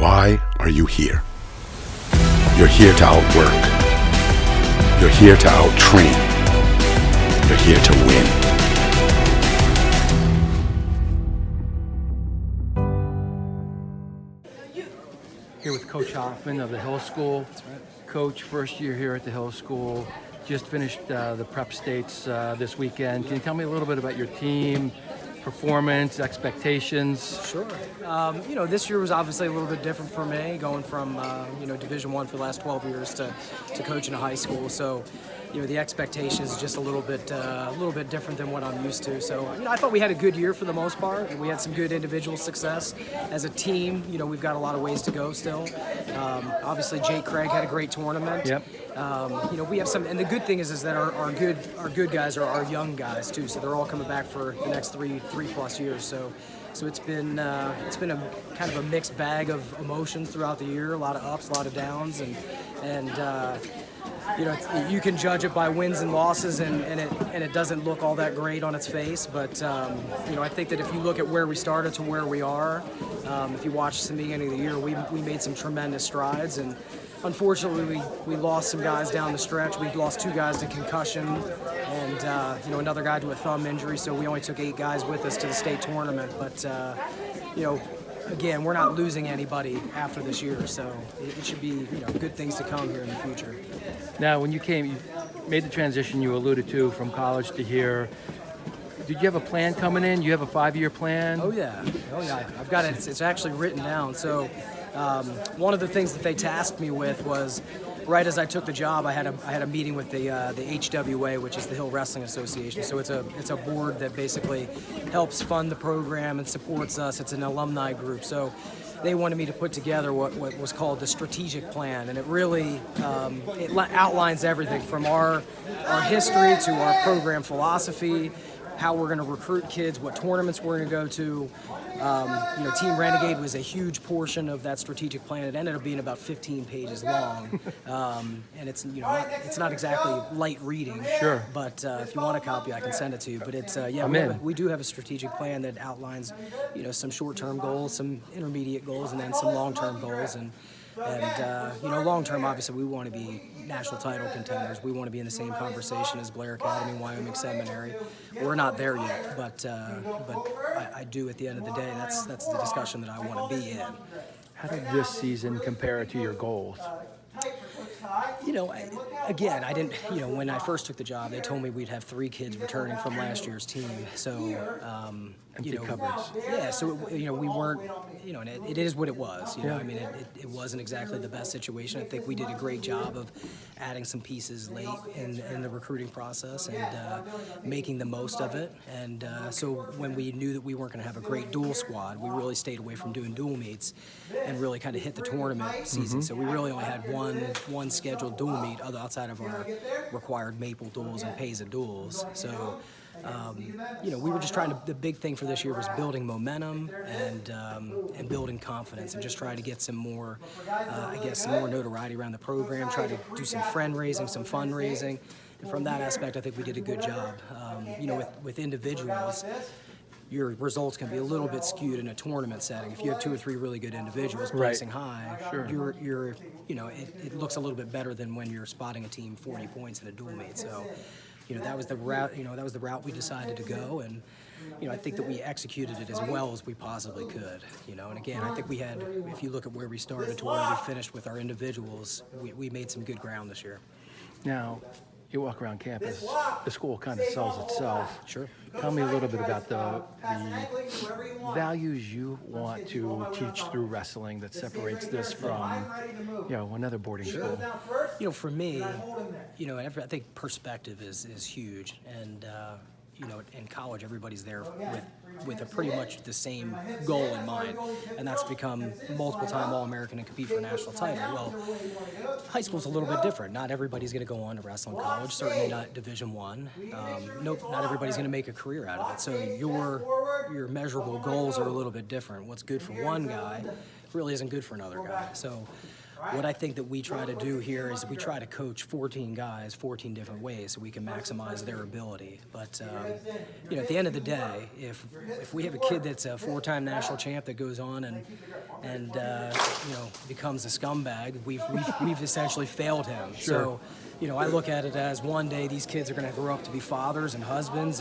Why are you here? You're here to outwork. You're here to outtrain. You're here to win. Here with Coach Hoffman of the Hill School. That's right. Coach, first year here at the Hill School. Just finished the prep states this weekend. Can you tell me a little bit about your team, performance, expectations? Sure. This year was obviously a little bit different for me, going from Division I for the last 12 years to coaching a high school. So, the expectations just a little bit different than what I'm used to. So, I thought we had a good year for the most part. We had some good individual success. As a team, we've got a lot of ways to go still. Obviously, Jake Craig had a great tournament. Yep. We have some, and the good thing is that our good guys are our young guys too. So they're all coming back for the next three plus years. So it's been a kind of a mixed bag of emotions throughout the year. A lot of ups, a lot of downs, and you can judge it by wins and losses, and it doesn't look all that great on its face. But I think that if you look at where we started to where we are, if you watch the beginning of the year, we made some tremendous strides. And unfortunately, we lost some guys down the stretch. We lost 2 guys to concussion, and another guy to a thumb injury. So we only took 8 guys with us to the state tournament. But again, we're not losing anybody after this year, so it should be good things to come here in the future. Now, when you made the transition you alluded to from college to here. Did you have a plan coming in? You have a 5-year plan? Oh yeah. I've got it. It's actually written down. So one of the things that they tasked me with was, right as I took the job, I had a meeting with the HWA, which is the Hill Wrestling Association. So it's a board that basically helps fund the program and supports us. It's an alumni group. So they wanted me to put together what was called the strategic plan, and it really outlines everything from our history to our program philosophy, how we're going to recruit kids, what tournaments we're going to go to. Team Renegade was a huge portion of that strategic plan. It ended up being about 15 pages long, and it's not exactly light reading. Sure. But if you want a copy, I can send it to you. But it's we do have a strategic plan that outlines some short-term goals, some intermediate goals, and then some long-term goals. And long-term, obviously, we want to be national title contenders. We want to be in the same conversation as Blair Academy, Wyoming Seminary. We're not there yet, but I do at the end of the day. That's the discussion that I want to be in. How did this season compare to your goals? I didn't, when I first took the job, they told me we'd have 3 kids returning from last year's team. So, Empty cupboards. Yeah, so, we weren't, and it is what it was. It wasn't exactly the best situation. I think we did a great job of adding some pieces late in the recruiting process and making the most of it. And so when we knew that we weren't going to have a great dual squad, we really stayed away from doing dual meets and really kind of hit the tournament season. So we really only had one scheduled dual meet outside of our required Maple duels and PAISWT duels. So, we were just the big thing for this year was building momentum and building confidence and just trying to get some more notoriety around the program, try to do some friend raising, some fundraising. And from that aspect, I think we did a good job. With individuals, your results can be a little bit skewed in a tournament setting. If you have 2 or 3 really good individuals placing high, sure. It looks a little bit better than when you're spotting a team 40 points in a dual meet. So, that was the route. That was the route we decided to go, and I think that we executed it as well as we possibly could. And again, I think we had. If you look at where we started to where we finished with our individuals, we made some good ground this year. Now, you walk around campus, the school kind of sells itself. Sure. Tell me a little bit about the values you want to teach through wrestling that separates this from, another boarding school. For me, I think perspective is huge, and in college, everybody's there with a pretty much the same goal in mind, and that's become multiple-time All-American and compete for a national title. Well, high school's a little bit different. Not everybody's going to go on to wrestle in college, certainly not Division I. Not everybody's going to make a career out of it. So your measurable goals are a little bit different. What's good for one guy really isn't good for another guy. So what I think that we try to do here is we try to coach 14 guys 14 different ways so we can maximize their ability. But at the end of the day, if we have a kid that's a 4-time national champ that goes on and becomes a scumbag, we've essentially failed him. Sure. So, I look at it as one day these kids are going to grow up to be fathers and husbands,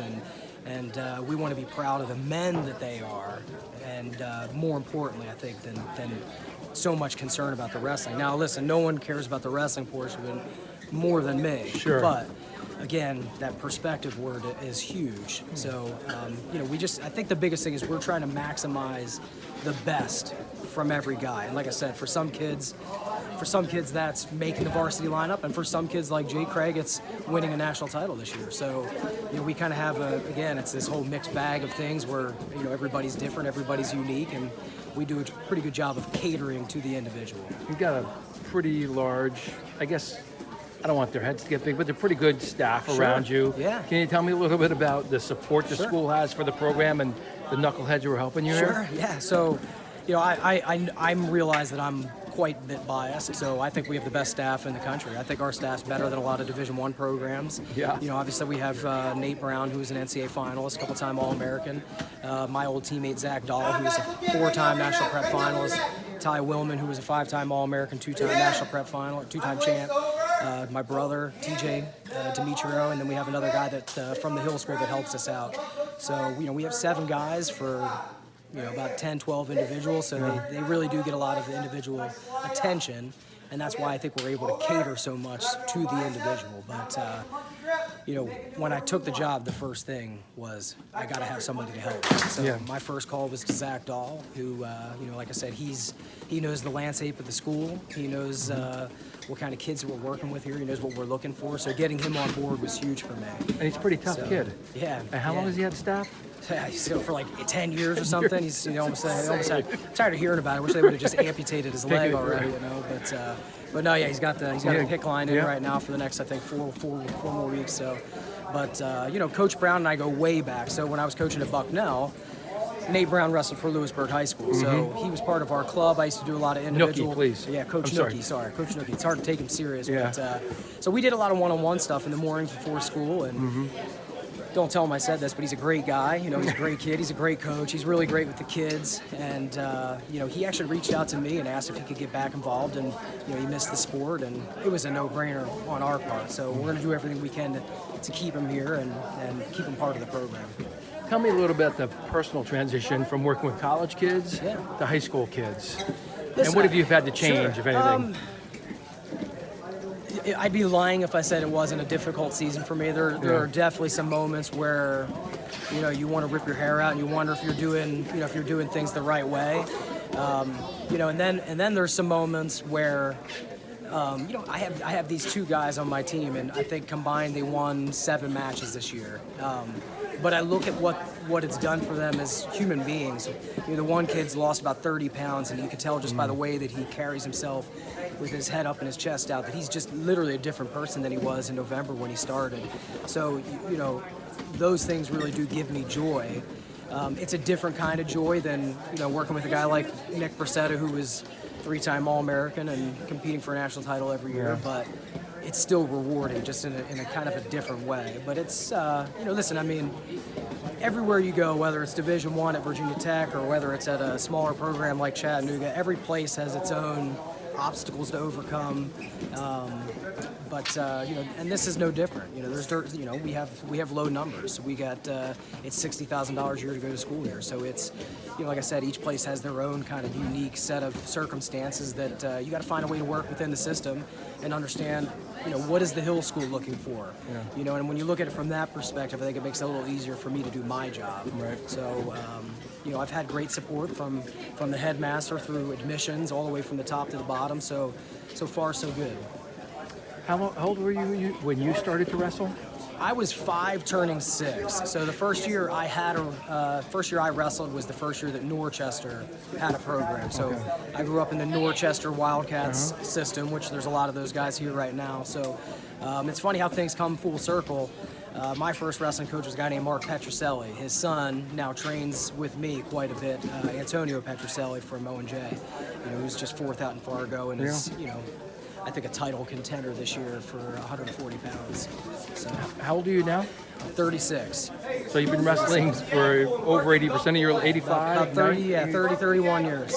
and we want to be proud of the men that they are, and more importantly, I think, than so much concern about the wrestling. Now, listen, no one cares about the wrestling portion of it more than me. Sure. But again, that perspective word is huge. So, I think the biggest thing is we're trying to maximize the best from every guy. And like I said, for some kids that's making the varsity lineup, and for some kids like Jay Craig, it's winning a national title this year. So, we kind of have it's this whole mixed bag of things where, everybody's different, everybody's unique, and we do a pretty good job of catering to the individual. You've got a pretty large, I guess, I don't want their heads to get big, but they're pretty good staff around you. Yeah. Can you tell me a little bit about the support the school has for the program and the knuckleheads who are helping you Sure, here? yeah. So, I realize that I'm quite a bit biased, so I think we have the best staff in the country. I think our staff's better than a lot of Division I programs. Yeah. Obviously we have Nate Brown, who's an NCAA finalist, couple-time All-American. My old teammate Zach Dahl, who was a 4-time National Prep finalist. Ty Willman, who was a 5-time All-American, 2-time National Prep final, 2-time champ. My brother, TJ Demetrio, and then we have another guy that from the Hill School that helps us out. So, we have 7 guys for about 10, 12 individuals, so they really do get a lot of individual attention, and that's why I think we're able to cater so much to the individual. But, when I took the job, the first thing was I got to have somebody to help. So my first call was to Zach Dahl, who, like I said, he knows the landscape of the school. He knows what kind of kids that we're working with here. He knows what we're looking for. So getting him on board was huge for me. And he's a pretty tough kid. Yeah. And how long has he had staff? Yeah, he's for like 10 years or something. He's almost had, tired of hearing about it. I wish they would have just amputated his leg already, But no, yeah, he's got a pick line in right now for the next, I think, four more weeks. So, but Coach Brown and I go way back. So when I was coaching at Bucknell, Nate Brown wrestled for Lewisburg High School, so he was part of our club. I used to do a lot of individual. Nookie, please. Yeah, Coach Nookie. Sorry, Coach Nookie. It's hard to take him serious, Yeah. but so we did a lot of one-on-one stuff in the mornings before school, and don't tell him I said this, but he's a great guy. He's a great kid. He's a great coach. He's really great with the kids, and he actually reached out to me and asked if he could get back involved, and he missed the sport, and it was a no-brainer on our part. So we're going to do everything we can to keep him here and keep him part of the program. Tell me a little bit the personal transition from working with college kids to high school kids. Listen, and what have you had to change, if anything? I'd be lying if I said it wasn't a difficult season for me. There are definitely some moments where, you want to rip your hair out and you wonder if you're doing things the right way. And then there's some moments where, I have these 2 guys on my team, and I think combined they won 7 matches this year. But I look at what it's done for them as human beings. The one kid's lost about 30 pounds, and you can tell just by the way that he carries himself with his head up and his chest out that he's just literally a different person than he was in November when he started. So, those things really do give me joy. It's a different kind of joy than, working with a guy like Nick Bracetta, who was 3-time All-American and competing for a national title every year, but it's still rewarding, just in a kind of a different way. But it's, listen, everywhere you go, whether it's Division I at Virginia Tech or whether it's at a smaller program like Chattanooga, every place has its own obstacles to overcome. And this is no different. We have low numbers. We got it's $60,000 a year to go to school here. So it's, like I said, each place has their own kind of unique set of circumstances that you got to find a way to work within the system and understand, what is the Hill School looking for? Yeah. And when you look at it from that perspective, I think it makes it a little easier for me to do my job. Right. So, I've had great support from the headmaster through admissions all the way from the top to the bottom. So far, so good. How old were you when you started to wrestle? I was 5 turning 6. So the first year I wrestled was the first year that Norchester had a program. So I grew up in the Norchester Wildcats system, which there's a lot of those guys here right now. So it's funny how things come full circle. My first wrestling coach was a guy named Mark Petroselli. His son now trains with me quite a bit, Antonio Petroselli from O&J, who's just fourth out in Fargo and is, I think a title contender this year for 140 pounds. So, How old are you now? 36. So you've been wrestling for over 80% of your 85? About 30, 31 years.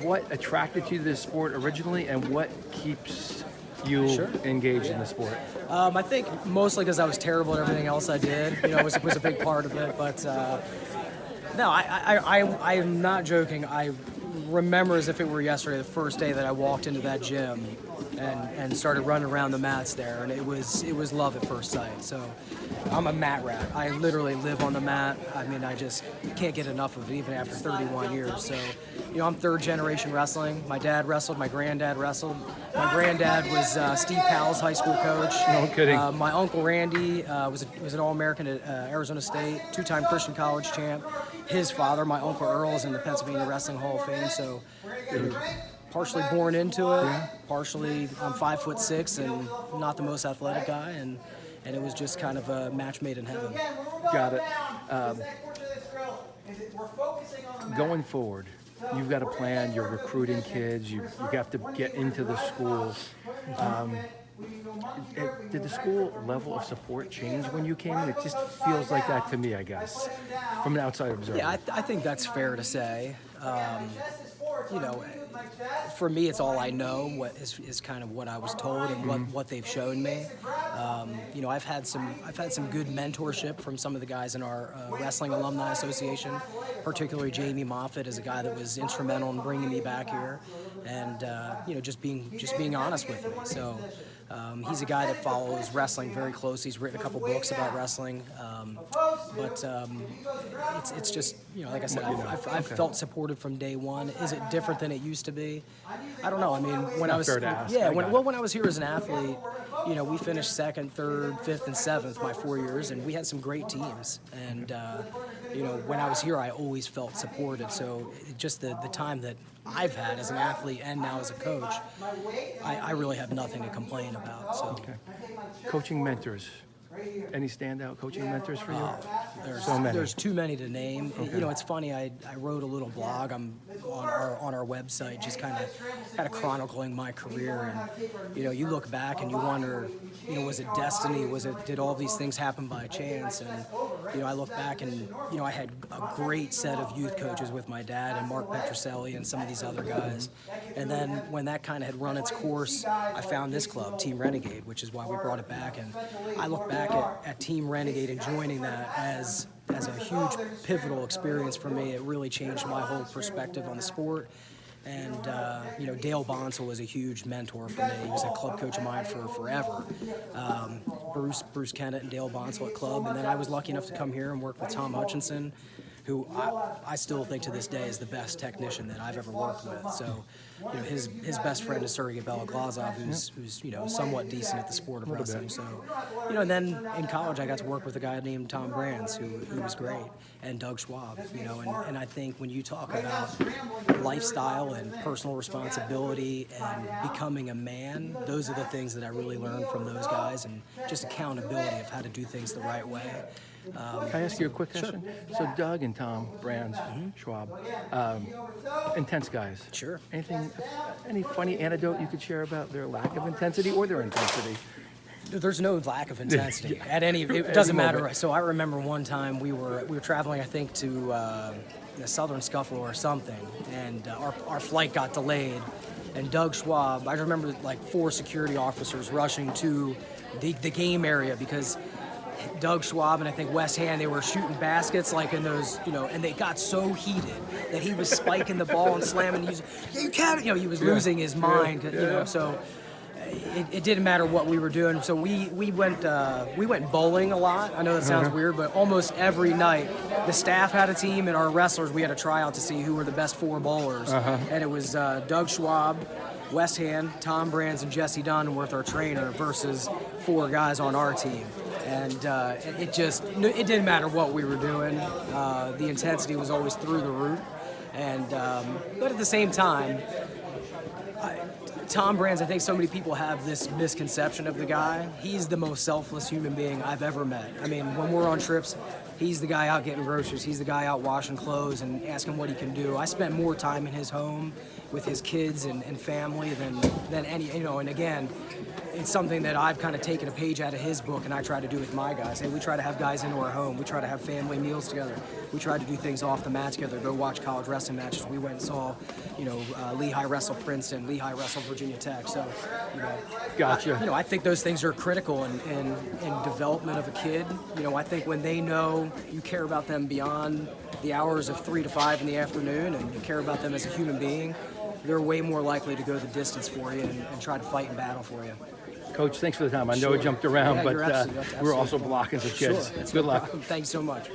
What attracted you to this sport originally, and what keeps you engaged in the sport? I think mostly because I was terrible at everything else I did. Was a big part of it. But no, I'm not joking. I remember as if it were yesterday, the first day that I walked into that gym and started running around the mats there, and it was love at first sight. So I'm a mat rat. I literally live on the mat. I mean, I just can't get enough of it, even after 31 years. So, I'm third generation wrestling. My dad wrestled. My granddad wrestled. My granddad was Steve Powell's high school coach. No kidding. My uncle Randy was an All-American at Arizona State, two-time Christian college champ. His father, my Uncle Earl, is in the Pennsylvania Wrestling Hall of Fame. So, partially born into it, partially I'm 5'6" and not the most athletic guy, and it was just kind of a match made in heaven. Got it. Going forward, you've got a plan. You're recruiting kids. You have to get into the school. Did the school level of support change when you came in? It just feels like that to me, I guess, from an outside observer. Yeah, I think that's fair to say. For me, it's all I know. What is kind of what I was told and what they've shown me. I've had some good mentorship from some of the guys in our Wrestling Alumni Association. Particularly Jamie Moffitt is a guy that was instrumental in bringing me back here, and just being honest with me. So. He's a guy that follows wrestling very close. He's written a couple books about wrestling, but it's just like I said, I've felt supported from day one. Is it different than it used to be? I don't know. I mean, when I was fair to ask. when I was here as an athlete, we finished second, third, fifth, and seventh my 4 years, and we had some great teams. And when I was here, I always felt supported. So just the time that I've had as an athlete and now as a coach, I really have nothing to complain about. So. Okay. Coaching mentors. Any standout coaching mentors for you? There's so many. There's too many to name. Okay. It's funny. I wrote a little blog. I'm on our website, just kind of chronicling my career. And you look back and you wonder, was it destiny? Did all these things happen by chance? And I look back and I had a great set of youth coaches with my dad and Mark Petroselli and some of these other guys. And then when that kind of had run its course, I found this club, Team Renegade, which is why we brought it back. And I look back at Team Renegade and joining that as a huge pivotal experience for me. It really changed my whole perspective on the sport. And Dale Bonsall was a huge mentor for me. He was a club coach of mine for forever. Bruce Kennett and Dale Bonsall at club, and then I was lucky enough to come here and work with Tom Hutchinson, who I still think to this day is the best technician that I've ever worked with. So, his best friend is Sergey Beloglazov, who's somewhat decent at the sport of wrestling. So, and then in college I got to work with a guy named Tom Brands, who was great, and Doug Schwab. And I think when you talk about lifestyle and personal responsibility and becoming a man, those are the things that I really learned from those guys, and just accountability of how to do things the right way. Can I ask you a quick question? Sure. So Doug and Tom Brands, Schwab, intense guys. Sure. Any funny anecdote you could share about their lack of intensity or their intensity? There's no lack of intensity at any. It doesn't matter. So I remember one time we were traveling, I think, to the Southern Scuffle or something, and our flight got delayed. And Doug Schwab, I remember like 4 security officers rushing to the game area because Doug Schwab and I think Wes Hand, they were shooting baskets like in those, and they got so heated that he was spiking the ball and slamming. You can't, he was losing his mind, So it didn't matter what we were doing. So we went bowling a lot. I know that sounds weird, but almost every night the staff had a team and our wrestlers, we had a tryout to see who were the best 4 bowlers, and it was Doug Schwab, Wes Hand, Tom Brands, and Jesse Donworth, our trainer, versus 4 guys on our team. And it didn't matter what we were doing. The intensity was always through the roof. And but at the same time, Tom Brands, I think so many people have this misconception of the guy. He's the most selfless human being I've ever met. I mean, when we're on trips, he's the guy out getting groceries. He's the guy out washing clothes and asking what he can do. I spent more time in his home with his kids and family than any, and again, it's something that I've kind of taken a page out of his book and I try to do with my guys. Hey, we try to have guys into our home. We try to have family meals together. We try to do things off the mat together, go watch college wrestling matches. We went and saw, Lehigh wrestle Princeton, Lehigh wrestle Virginia Tech. So, Gotcha. I think those things are critical in development of a kid. I think when they know you care about them beyond the hours of 3 to 5 in the afternoon and you care about them as a human being, they're way more likely to go the distance for you and try to fight and battle for you. Coach, thanks for the time. I know it jumped around, Yeah, but you're absolutely we're also fine. blocking some kids. Sure, that's Good no luck. problem. Thanks so much.